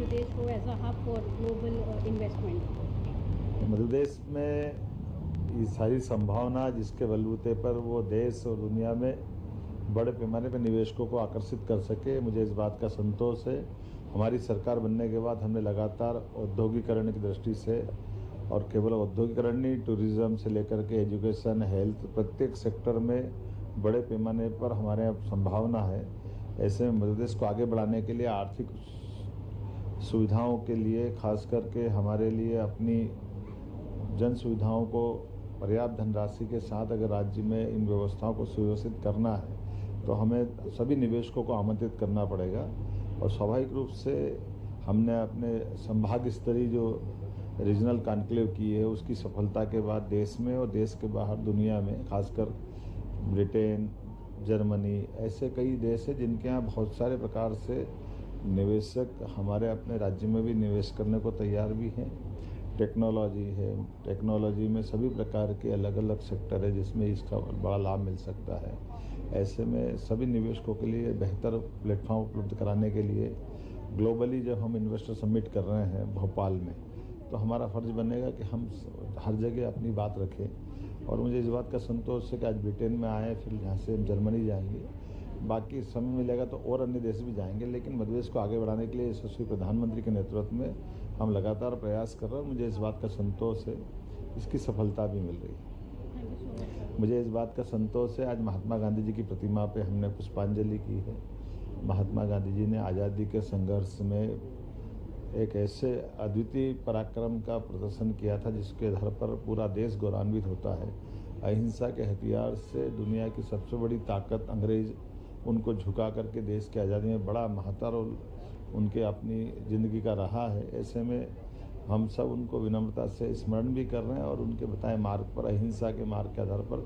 Pradesh हो as a hub for global investment? Madhya Pradesh में ये सारी संभावना जिसके बलबूते पर वो देश और दुनिया में बड़े पैमाने पर निवेशकों को आकर्षित कर सके, मुझे इस बात का संतोष है। हमारी सरकार बनने के बाद हमने लगातार औद्योगिकरण की दृष्टि से, और केवल औद्योगिकरण नहीं, टूरिज्म से लेकर के एजुकेशन, हेल्थ, प्रत्येक सेक्टर में बड़े पैमाने पर हमारे यहाँ संभावना है। ऐसे में मध्य प्रदेश को आगे बढ़ाने के लिए, आर्थिक सुविधाओं के लिए, खास करके हमारे लिए अपनी जन सुविधाओं को पर्याप्त धनराशि के साथ अगर राज्य में इन व्यवस्थाओं को सुव्यवस्थित करना है तो हमें सभी निवेशकों को आमंत्रित करना पड़ेगा। और स्वाभाविक रूप से हमने अपने संभाग स्तरीय जो रीजनल कॉन्क्लेव की है उसकी सफलता के बाद देश में और देश के बाहर दुनिया में, खासकर ब्रिटेन, जर्मनी, ऐसे कई देश हैं जिनके यहाँ बहुत सारे प्रकार से निवेशक हमारे अपने राज्य में भी निवेश करने को तैयार भी हैं। टेक्नोलॉजी है, टेक्नोलॉजी में सभी प्रकार के अलग अलग सेक्टर है जिसमें इसका बड़ा लाभ मिल सकता है। ऐसे में सभी निवेशकों के लिए बेहतर प्लेटफॉर्म उपलब्ध कराने के लिए ग्लोबली जब हम इन्वेस्टर समिट कर रहे हैं भोपाल में, तो हमारा फर्ज बनेगा कि हम हर जगह अपनी बात रखें। और मुझे इस बात का संतोष है कि आज ब्रिटेन में आए, फिर यहाँ से हम जर्मनी जाएंगे, बाकी समय मिलेगा तो और अन्य देश भी जाएंगे, लेकिन मध्य प्रदेश को आगे बढ़ाने के लिए यशस्वी प्रधानमंत्री के नेतृत्व में हम लगातार प्रयास कर रहे हैं। मुझे इस बात का संतोष है, इसकी सफलता भी मिल रही है। मुझे इस बात का संतोष है, आज महात्मा गांधी जी की प्रतिमा पे हमने पुष्पांजलि की है। महात्मा गांधी जी ने आज़ादी के संघर्ष में एक ऐसे अद्वितीय पराक्रम का प्रदर्शन किया था जिसके आधार पर पूरा देश गौरवान्वित होता है। अहिंसा के हथियार से दुनिया की सबसे बड़ी ताकत अंग्रेज उनको झुका करके देश की आज़ादी में बड़ा महत्तर रोल उनके अपनी ज़िंदगी का रहा है। ऐसे में हम सब उनको विनम्रता से स्मरण भी कर रहे हैं और उनके बताए मार्ग पर, अहिंसा के मार्ग के आधार पर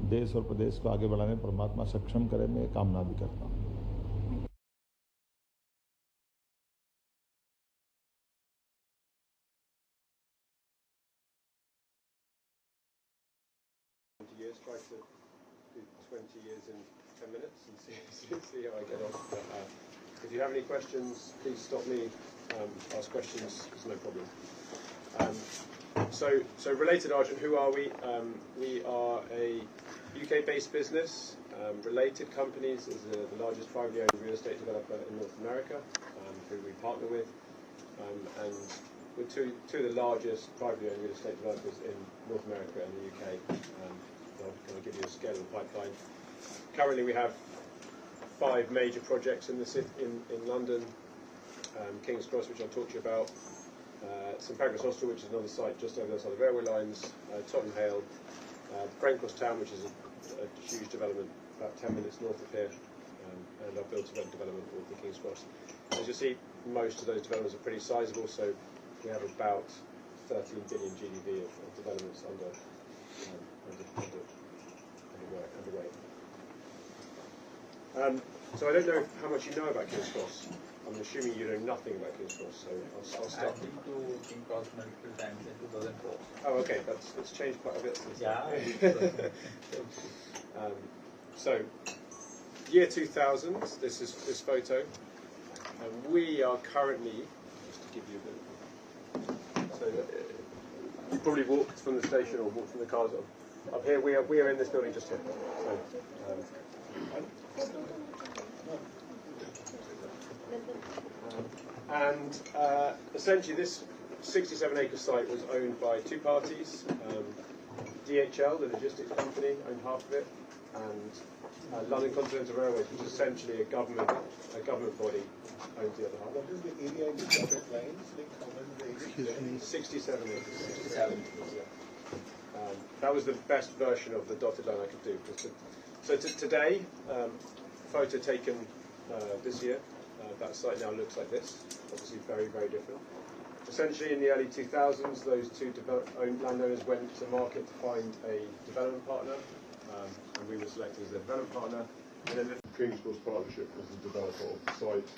देश और प्रदेश को आगे बढ़ाने परमात्मा सक्षम करे, मैं कामना भी करता हूँ। Try to do 20 years in 10 minutes and see how I get on. But, if you have any questions, please stop me. Ask questions, it's no problem. So related, Arjun, who are we? We are a UK-based business. Related Companies is the largest privately owned real estate developer in North America, who we partner with, and we're two of the largest privately owned real estate developers in North America and the UK. I'll kind of give you a scale of the pipeline. Currently, we have 5 major projects in the city, in London. King's Cross, which I'll talk to you about. St Pancras Hostel, which is another site just over the other side of railway lines. Tottenham Hale, Brent Cross Town, which is a huge development about 10 minutes north of here, and our build-to-rent development with the King's Cross. As you see, most of those developments are pretty sizable, so we have about 13 billion GDV of developments underway. So I don't know how much you know about King's Cross. I'm assuming you know nothing about King's Cross, so I'll start. I've been to King's Cross multiple times in 2004. Oh, okay, that's changed quite a bit since then. So, year 2000, this is this photo, and we are currently, just to give you a bit, so you probably walked from the station or walked from the cars up here. We are in this building just here. So, essentially this 67-acre site was owned by 2 parties. DHL, the logistics company, owned half of it, and London Continental Railways, which is essentially a government body, owns the other half. What is the area in the dotted lines? Like how much is the area? 67 acres. 67. That was the best version of the dotted line I could do. So today, photo taken this year, that site now looks like this. Obviously very, very different. Essentially in the early 2000s, those 2 landowners went to market to find a development partner, and we were selected as their development partner. And then the King's Cross Partnership was the developer of the site.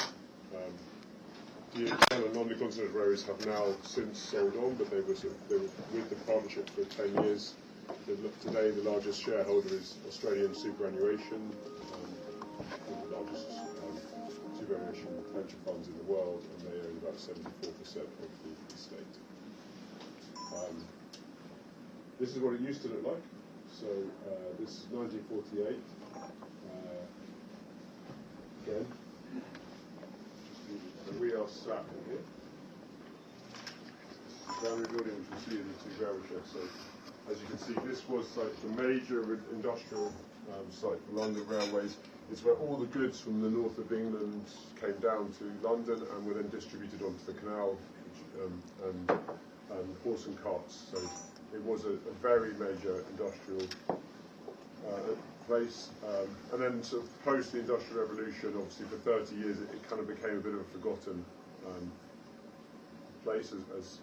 DHL and London Continental Railways have now since sold on, but they were with the partnership for 10 years. Today, the largest shareholder is Australian Superannuation, the largest revolution pension funds in the world, and they own about 74% of the estate. This is what it used to look like. So this is 1948. Again, and we are sat in here. The Granary building, which you see in the two railway sheds. So as you can see, this was like the major industrial site for London Railways. It's where all the goods from the north of England came down to London and were then distributed onto the canal and horse and carts. So it was a very major industrial place. And then sort of post the Industrial Revolution, obviously for 30 years, it kind of became a bit of a forgotten place as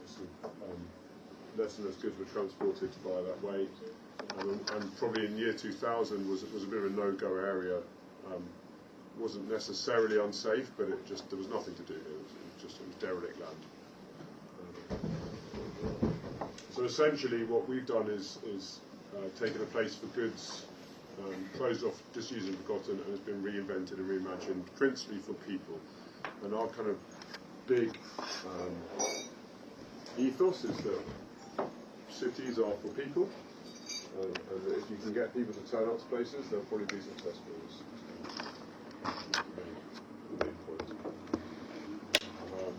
less and less goods were transported via that way. And probably in year 2000 was a bit of a no-go area. Wasn't necessarily unsafe, but there was nothing to do. It was derelict land. So essentially, what we've done is taken a place for goods closed off, disused and forgotten, and it's been reinvented and reimagined, principally for people. And our kind of big ethos is that cities are for people, and that if you can get people to turn up to places, they'll probably be successful.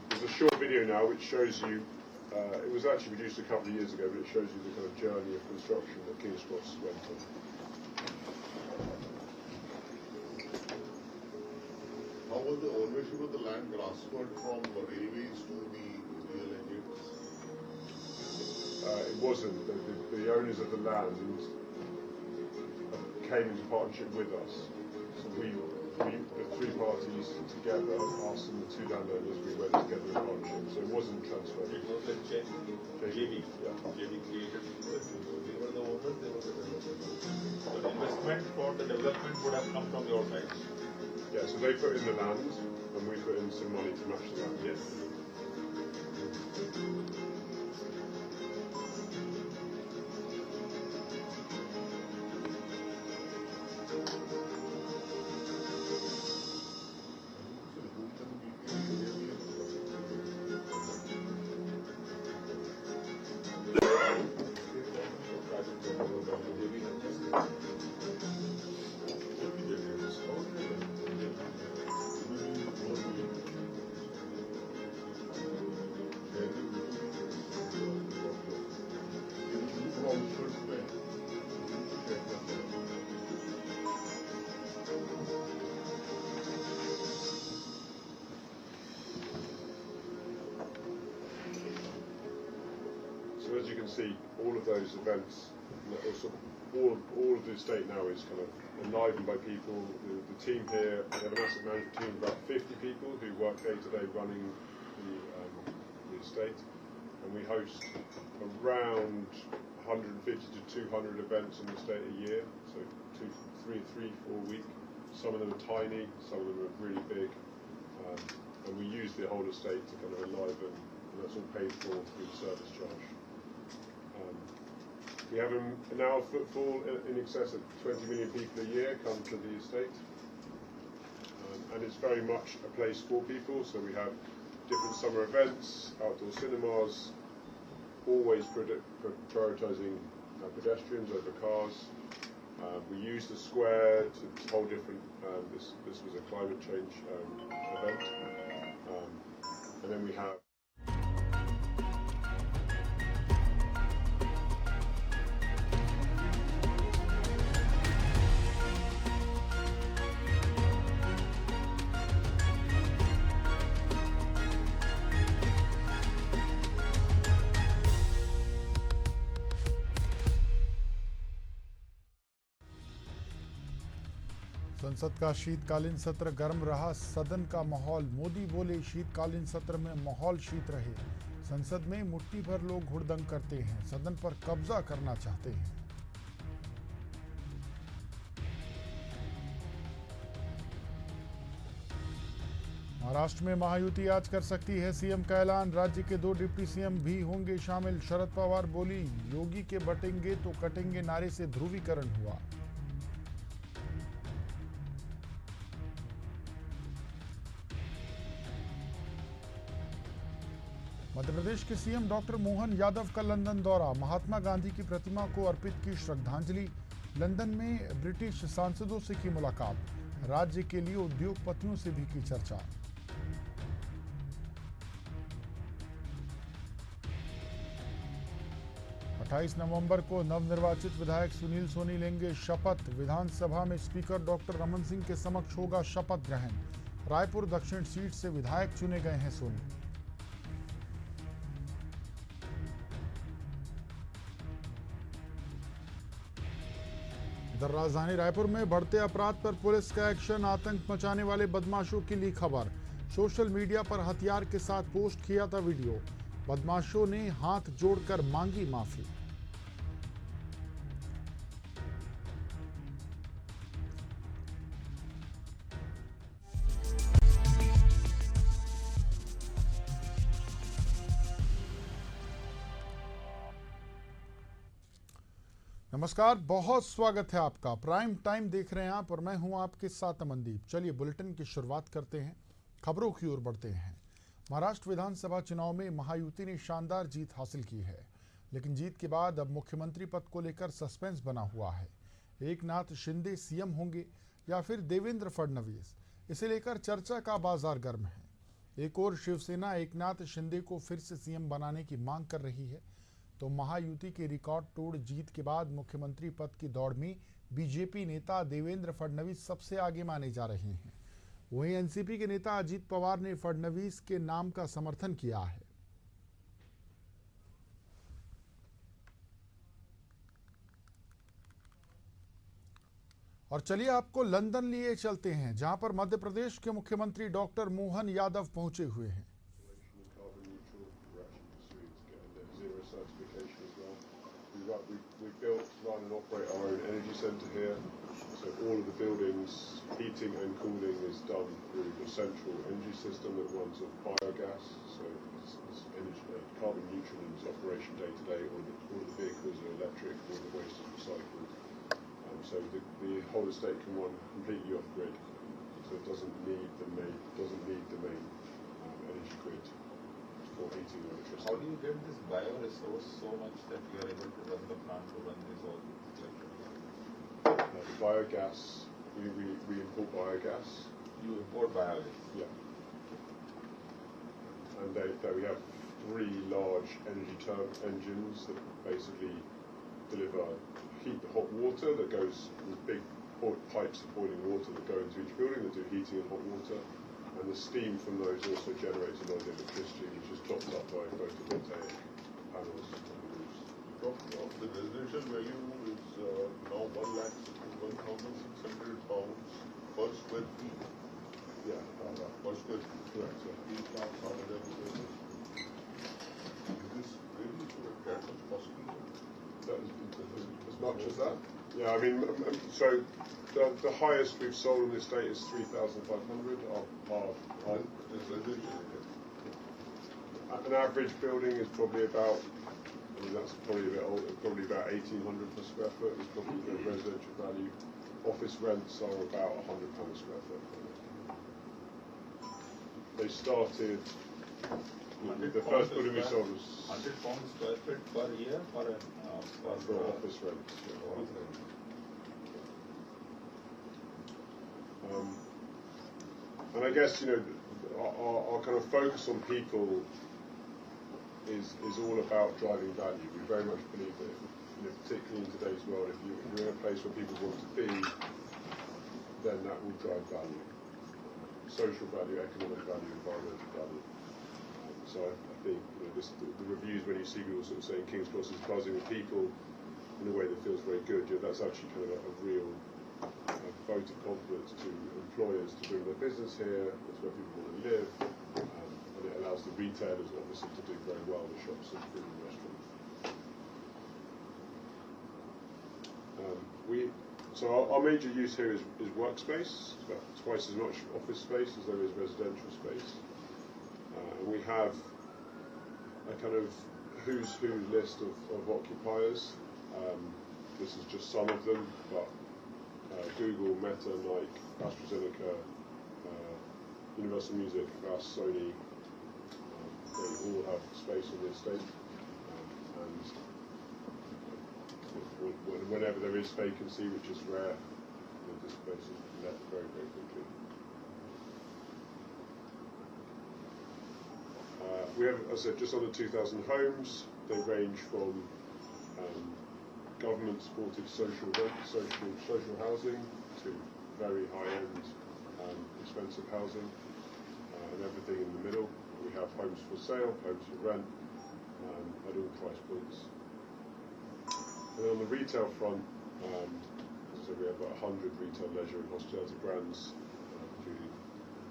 There's a short video now which shows you, it was actually produced a couple of years ago, but it shows you the kind of journey of construction that King's Cross went on. How was the ownership of the land transferred from the railways to the real estates? It wasn't. The owners of the land came into partnership with us. So we the three parties together, us and the two landowners, we went together in partnership. So it wasn't transferred. It was a JV. Yeah. JV created. They were the owners, they were the developers. So the investment for the development would have come from your side. Yeah, so they put in the land, and we put in some money to match the land. Yes. So as you can see, all of those events, all of the estate now is kind of enlivened by people. The team here, we have an asset management team of about 50 people who work day to day running the estate, and we host around 150 to 200 events in the estate a year, so 3, 4 a week. Some of them are tiny, some of them are really big, and we use the whole estate to kind of enliven, and that's all paid for through the service charge. We have now a footfall in excess of 20 million people a year come to the estate, and it's very much a place for people. So we have different summer events, outdoor cinemas, always prioritising pedestrians over cars. We use the square to hold different. This was a climate change event, and then we have. संसद का शीतकालीन सत्र गर्म रहा, सदन का माहौल। मोदी बोले शीतकालीन सत्र में माहौल शीत रहे। संसद में मुट्ठी भर लोग हुड़दंग करते हैं, सदन पर कब्जा करना चाहते हैं। महाराष्ट्र में महायुति आज कर सकती है सीएम का ऐलान, राज्य के 2 डिप्टी सीएम भी होंगे शामिल। शरद पवार बोली योगी के बटेंगे तो कटेंगे नारे से ध्रुवीकरण हुआ। मध्य प्रदेश के सीएम डॉक्टर मोहन यादव का लंदन दौरा, महात्मा गांधी की प्रतिमा को अर्पित की श्रद्धांजलि। लंदन में ब्रिटिश सांसदों से की मुलाकात, राज्य के लिए उद्योगपतियों से भी की चर्चा। अट्ठाईस नवंबर को नवनिर्वाचित विधायक सुनील सोनी लेंगे शपथ। विधानसभा में स्पीकर डॉक्टर रमन सिंह के समक्ष होगा शपथ ग्रहण। रायपुर दक्षिण सीट से विधायक चुने गए हैं सोनी। इधर राजधानी रायपुर में बढ़ते अपराध पर पुलिस का एक्शन, आतंक मचाने वाले बदमाशों की ली खबर। सोशल मीडिया पर हथियार के साथ पोस्ट किया था वीडियो, बदमाशों ने हाथ जोड़कर मांगी माफी। नमस्कार, बहुत स्वागत है आपका। प्राइम टाइम देख रहे हैं आप और मैं हूं आपके साथ अमनदीप। चलिए बुलेटिन की शुरुआत करते हैं, खबरों की ओर बढ़ते हैं। महाराष्ट्र विधानसभा चुनाव में महायुति ने शानदार जीत हासिल की है, लेकिन जीत के बाद अब मुख्यमंत्री पद को लेकर सस्पेंस बना हुआ है। एकनाथ शिंदे सीएम होंगे या फिर देवेंद्र फडणवीस, इसे लेकर चर्चा का बाजार गर्म है। एक और शिवसेना एकनाथ शिंदे को फिर से सीएम बनाने की मांग कर रही है, तो महायुति के रिकॉर्ड तोड़ जीत के बाद मुख्यमंत्री पद की दौड़ में बीजेपी नेता देवेंद्र फडणवीस सबसे आगे माने जा रहे हैं। वहीं एनसीपी के नेता अजीत पवार ने फडणवीस के नाम का समर्थन किया है। और चलिए आपको लंदन लिए चलते हैं, जहां पर मध्य प्रदेश के मुख्यमंत्री डॉक्टर मोहन यादव पहुंचे हुए हैं। We built, run and operate our own energy centre here, so all of the buildings, heating and cooling is done through the central energy system that runs on biogas, so it's energy, carbon neutral in its operation day to day. All the vehicles are electric, all the waste is recycled, so the whole estate can run completely off grid, so it doesn't need the main energy grid for heating and electricity. How do you get this bioresource so much that you are able to run the plant to run this all electricity? The biogas, we import biogas. You import biogas? Yeah. And we have 3 large energy engines that basically heat the hot water that goes with big pipes of boiling water that go into each building that do heating and hot water. And the steam from those also generates a lot of electricity, which is topped up by photovoltaic panels on the roofs. The residential value is now 1,61,600 pounds per square feet. Yeah, Per square feet. correct. Yeah. Is this really that much possible? As much as that? Yeah, I mean, so the highest we've sold in the estate is 3,500. An average building is probably about, I mean, that's probably a bit older, probably about 1,800 per square foot is probably the residential value. Office rents are about £100 a square foot. They started, the first building we sold was 100 pounds square feet per year for office rents. And I guess, our kind of focus on people is all about driving value. We very much believe that, particularly in today's world, if you're in a place where people want to be, then that will drive value. Social value, economic value, environmental value. So I think the reviews, when you see people sort of saying King's Cross is buzzing with people in a way that feels very good, that's actually kind of a real vote of confidence to employers to bring their business here. That's where people want to live, and it allows the retailers obviously to do very well, the shops and food and restaurants. So our major use here is workspace. It's about twice as much office space as there is residential space. And we have a kind of who's who list of occupiers. This is just some of them, but Google, Meta, Nike, AstraZeneca, Universal Music, us, Sony, they all have space on the estate, and whenever there is vacancy, which is rare, this place is let very, very quickly. We have, as I said, just under 2,000 homes. They range from government-supported social housing to very high-end, expensive housing, and everything in the middle. We have homes for sale, homes for rent, at all price points. And on the retail front, as I said, we have about 100 retail, leisure, and hospitality brands.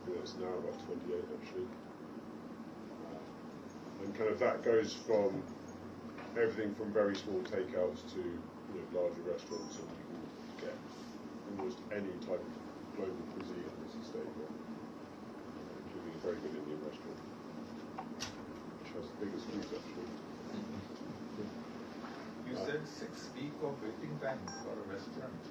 That's now about 28 actually. And kind of that goes from everything from very small takeouts to larger restaurants, and you can get almost any type of global cuisine in this estate, including a very good Indian restaurant, which has the biggest queues actually. You said 6 weeks of waiting time for a restaurant.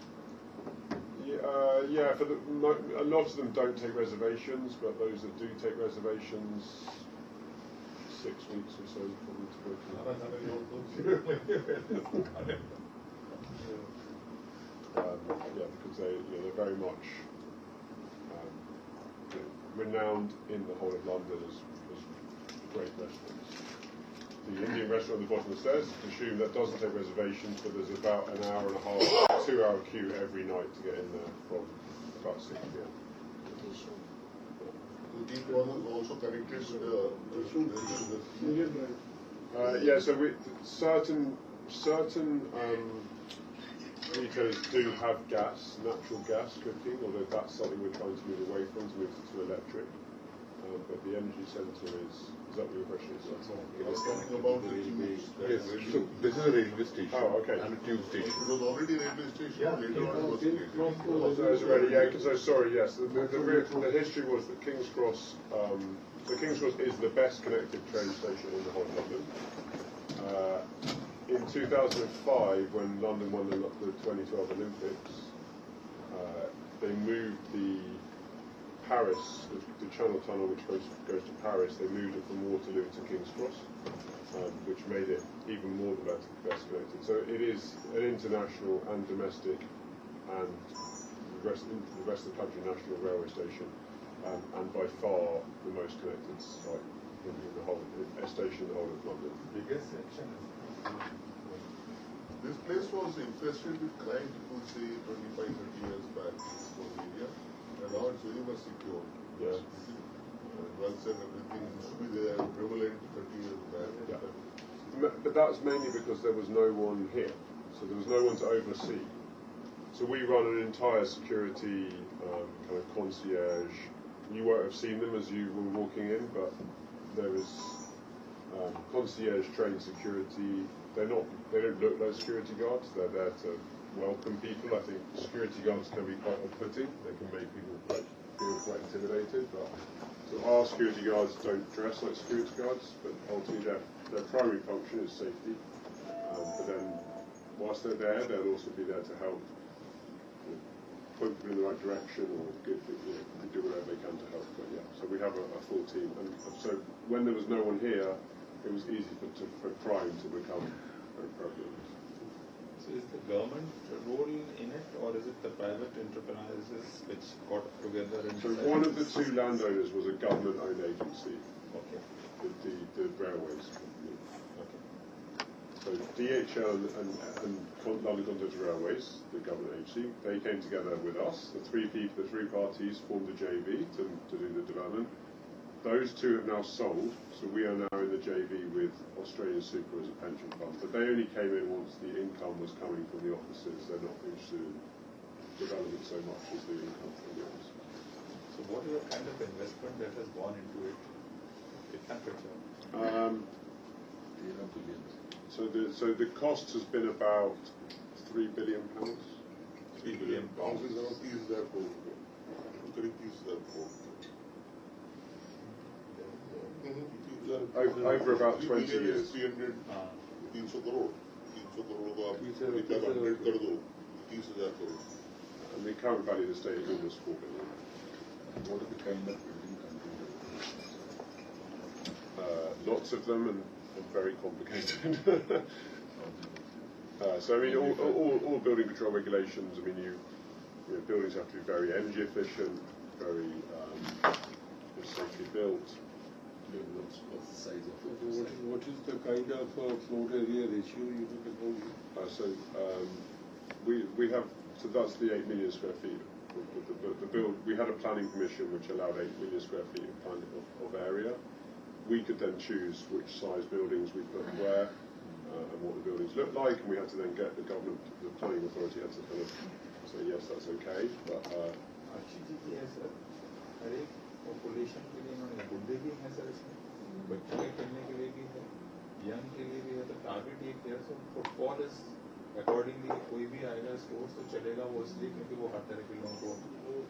Yeah. For a lot of them don't take reservations, but those that do take reservations, 6 weeks or so probably to go through. Because they're very much renowned in the whole of London as great restaurants. The Indian restaurant at the bottom of the stairs is presumed that doesn't take reservations, but there's about an hour and a half, 2-hour queue every night to get in there from about 6 p.m. These was also connected with yeah, so certain retailers do have natural gas cooking, although that's something we're trying to move away from, to move to electric. But the energy centre is that what your question is? talking about the queues. Yes, so this is a railway station. Oh, okay. And a tube station. It was already a railway station. Yeah. Later on it was created. So it's already, yeah, because sorry, yes, the history was that King's Cross, so King's Cross is the best connected train station in the whole of London. In 2005, when London won the 2012 Olympics, they moved the Paris, the Channel Tunnel, which goes to Paris, they moved it from Waterloo to King's Cross, which made it even more the best connected. So it is an international and domestic and the rest of the country national railway station, and by far the most connected site in the whole station in the whole of London. Biggest section is. This place was infested with crime, people say 25-30 years back in this whole area, and now it's very much secure. Yeah. Drugs and everything used to be there, prevalent 30 years back. Yeah. But that's mainly because there was no one here, so there was no one to oversee. So we run an entire security kind of concierge. You won't have seen them as you were walking in, but there is concierge trained security. They don't look like security guards. They're there to welcome people. I think security guards can be quite off-putting. They can make people feel quite intimidated. But so our security guards don't dress like security guards, but ultimately their primary function is safety. But then, whilst they're there, they'll also be there to help point people in the right direction or do whatever they can to help. But yeah, so we have a full team, and so when there was no one here, it was easy for crime to become very prevalent. So is the government role in it, or is it the private enterprises which got together and So one of the two landowners was a government-owned agency, Okay. the railways company. Okay. So DHL and London Continental Railways, the government agency, they came together with us. The three parties formed a JV to do the development. Those two have now sold, so we are now in the JV with Australian Super as a pension fund. But they only came in once the income was coming from the offices. They're not interested in development so much as the income from the offices. So what is the kind of investment that has gone into it? So the cost has been about £3 billion. £3 billion. Over about 20 years. 300, 300 crore. 300 crore को आप 100 कर दो, 30,000 crore. And the current value of the estate is almost £4 billion. What are the kind of building lots of them and very complicated. So I mean, all building control regulations. I mean, you know, buildings have to be very energy efficient, very safely built. What's the size of it? What is the kind of floor area ratio you look at? We have, so that's the 8 million square feet. The build, we had a planning permission which allowed 8 million square feet of area. We could then choose which size buildings we put where and what the buildings looked like, and we had to then get the government, the planning authority had to kind of say yes, that's okay. But अच्छी चीज़ है sir, हर एक population के लिए इन्होंने बुढ़े भी हैं sir इसमें, बच्चों के खेलने के लिए भी है, यंग के लिए भी है, तो टारगेट ये किया सर फुटबॉल इज अकॉर्डिंगली कोई भी आएगा स्पोर्ट्स तो चलेगा वो इसलिए क्योंकि वो हर तरह के लोगों को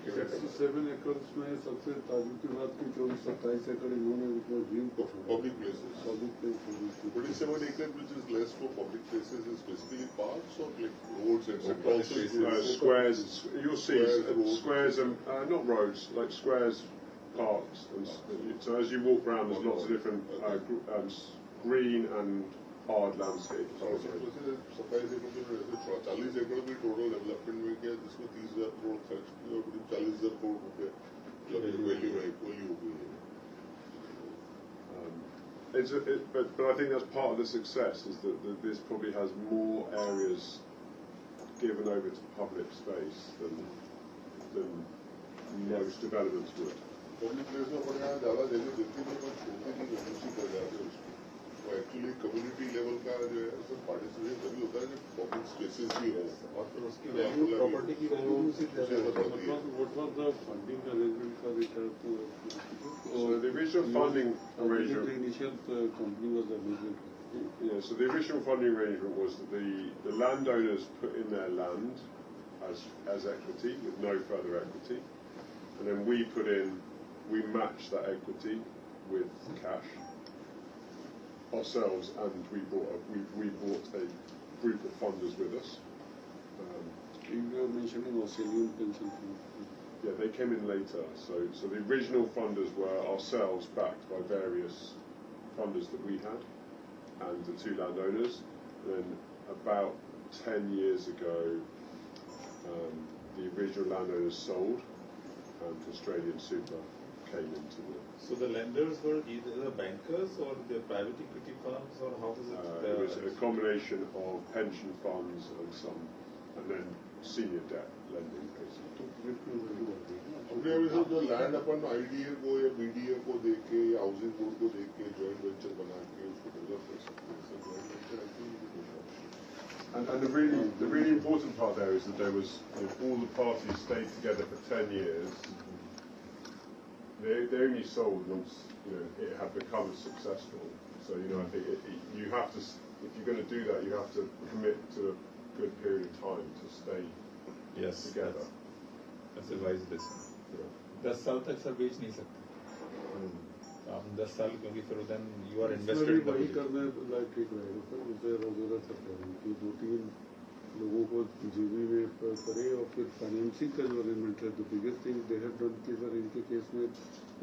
7 एकड़ में सबसे ताजुब की बात की 24-27 एकड़ इन्होंने dream Public places. But is 7 acres which is less for public places is basically parks or like roads and squares, you'll see squares and not roads, like squares, parks. And so as you walk around, there's lots of different green and hard landscapes. 27 एकड़ में 40 एकड़ भी total development में किया जिसमें 30,000 करोड़ खर्च किया और 40,000 करोड़ रुपए वैल्यू हो गई है. But I think that's part of the success is that this probably has more areas given over to public space than most developments would. Public place में बड़े यहाँ ज़्यादा जगह देती नहीं पर छोटी नहीं रेड्यूसी कर जाते हैं उसको. तो एक्चुअली कम्युनिटी लेवल का जो है सब पार्टिसिपेशन तभी होता है जब पब्लिक स्पेसेस भी हो और फिर उसकी वैल्यू प्रॉपर्टी की वैल्यू उसी तरह होती है. What was the funding arrangement for it? So the original funding arrangement. The initial company was arrangement. Yeah, so the original funding arrangement was that the landowners put in their land as equity with no further equity, and then we matched that equity with cash ourselves, and we brought a group of funders with us. You were mentioning Australian pension fund. Yeah, they came in later. So the original funders were ourselves backed by various funders that we had and the two landowners. And then about 10 years ago, the original landowners sold and Australian Super came into the... So the lenders were either the bankers or the private equity firms, or how was it? It was a combination of pension funds and then senior debt lending, basically. हमने अभी सब जो land अपन IDA को या BDA को देख के या हाउसिंग बोर्ड को देख के जॉइंट वेंचर बना के उसको डेवलप कर सकते हैं. Joint venture And the really important part there is that there was all the parties stayed together for 10 years. They only sold once it had become successful. So I think you have to, if you're going to do that, you have to commit to a good period of time to stay together. That's a wise decision. 10 साल तक sir बेच नहीं सकते. आप 10 साल क्योंकि फिर then you are invested. वही करने लायक ठीक रहेगा सर. जैसे रोजगार सर कह रहे हैं कि 2-3 लोगों को जीबी में करे और फिर फाइनेंसिंग का जो अरेंजमेंट है. The biggest thing they have done कि सर इनके केस में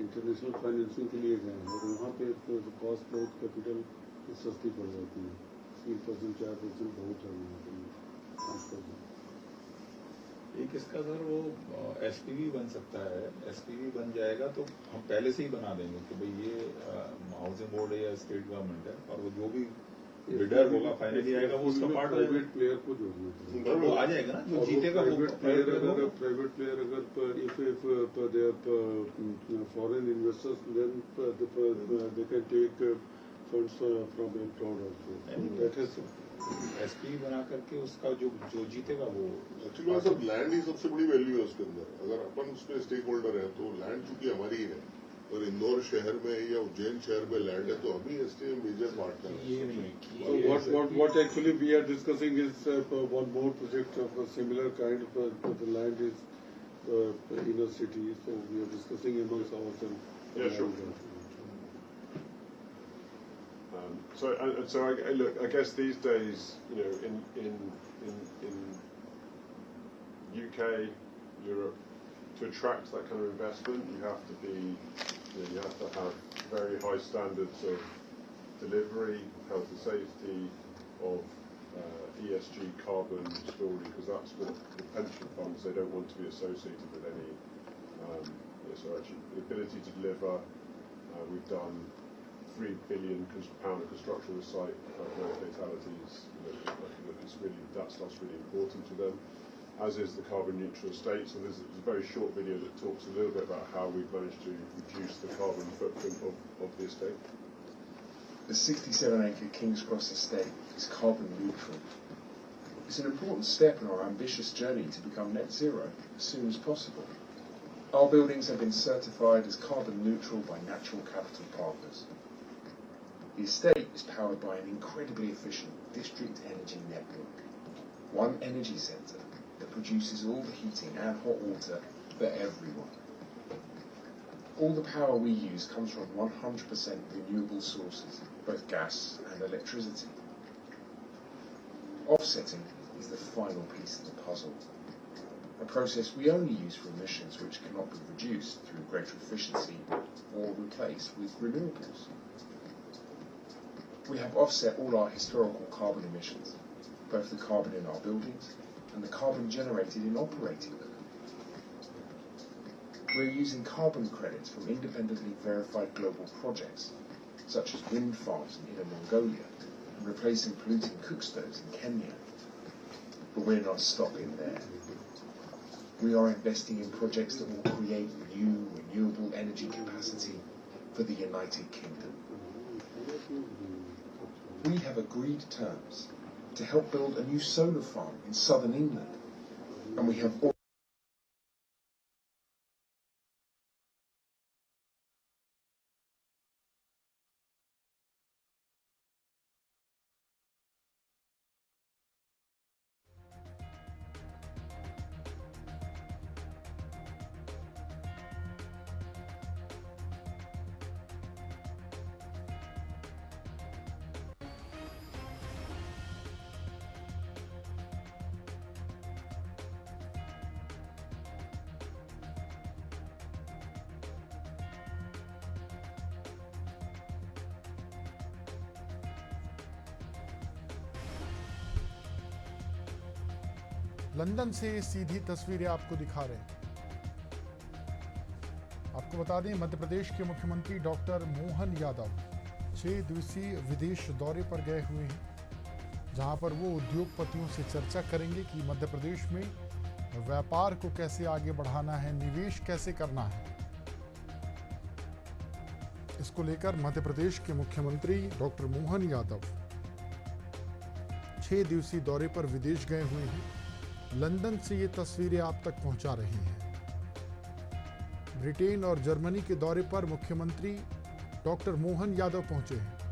इंटरनेशनल फाइनेंसिंग के लिए गए और वहाँ पे कॉस्ट बहुत कैपिटल सस्ती पड़ जाती है. 3% 4% बहुत है वहाँ पे 5%. एक इसका सर वो एसपीवी बन सकता है. एसपीवी बन जाएगा तो हम पहले से ही बना देंगे कि भाई ये हाउसिंग बोर्ड है या स्टेट गवर्नमेंट है और वो जो भी बिडर होगा फाइनली आएगा वो उसका पार्ट प्राइवेट प्लेयर को जोड़ना चाहिए. वो आ जाएगा ना जो जीतेगा. प्राइवेट प्लेयर अगर if they are foreign investors then they can take funds from abroad also. That is SP बना करके उसका जो जीतेगा वो एक्चुअली सब लैंड ही सबसे बड़ी वैल्यू है उसके अंदर. अगर अपन उसमें स्टेक होल्डर है तो लैंड चूंकि हमारी ही है और इंदौर शहर में या उज्जैन शहर में लैंड है तो हम ही इसके मेजर पार्टनर हैं. So what actually we are discussing is one more project of a similar kind. The land is in a city, so we are discussing amongst ourselves. Yeah, sure. So I guess these days, in UK, Europe, to attract that kind of investment, you have to be, you have to have very high standards of delivery, health and safety, of ESG carbon story, because that's what the pension funds, they don't want to be associated with any. So actually, the ability to deliver, we've done £3 billion pound of construction on the site, no fatalities. It's really, that stuff's really important to them, as is the carbon neutral estate. So there's a very short video that talks a little bit about how we've managed to reduce the carbon footprint of the estate. The 67-acre King's Cross estate is carbon neutral. It's an important step in our ambitious journey to become net zero as soon as possible. Our buildings have been certified as carbon neutral by Natural Capital Partners. The estate is powered by an incredibly efficient district energy network, one energy centre that produces all the heating and hot water for everyone. All the power we use comes from 100% renewable sources, both gas and electricity. Offsetting is the final piece of the puzzle, a process we only use for emissions which cannot be reduced through greater efficiency or replaced with renewables. We have offset all our historical carbon emissions, both the carbon in our buildings and the carbon generated in operating them. We're using carbon credits from independently verified global projects, such as wind farms in Inner Mongolia, and replacing polluting cook stoves in Kenya. But we're not stopping there. We are investing in projects that will create new renewable energy capacity for the United Kingdom. We have agreed terms to help build a new solar farm in southern England, and we have London से सीधी तस्वीरें आपको दिखा रहे हैं। आपको बता दें, मध्य प्रदेश के मुख्यमंत्री डॉक्टर मोहन यादव 6 दिवसीय विदेश दौरे पर गए हुए हैं, जहां पर वो उद्योगपतियों से चर्चा करेंगे कि मध्य प्रदेश में व्यापार को कैसे आगे बढ़ाना है, निवेश कैसे करना है। इसको लेकर मध्य प्रदेश के मुख्यमंत्री डॉक्टर मोहन यादव 6 दिवसीय दौरे पर विदेश गए हुए हैं। लंदन से ये तस्वीरें आप तक पहुंचा रही हैं। ब्रिटेन और जर्मनी के दौरे पर मुख्यमंत्री डॉक्टर मोहन यादव पहुंचे हैं।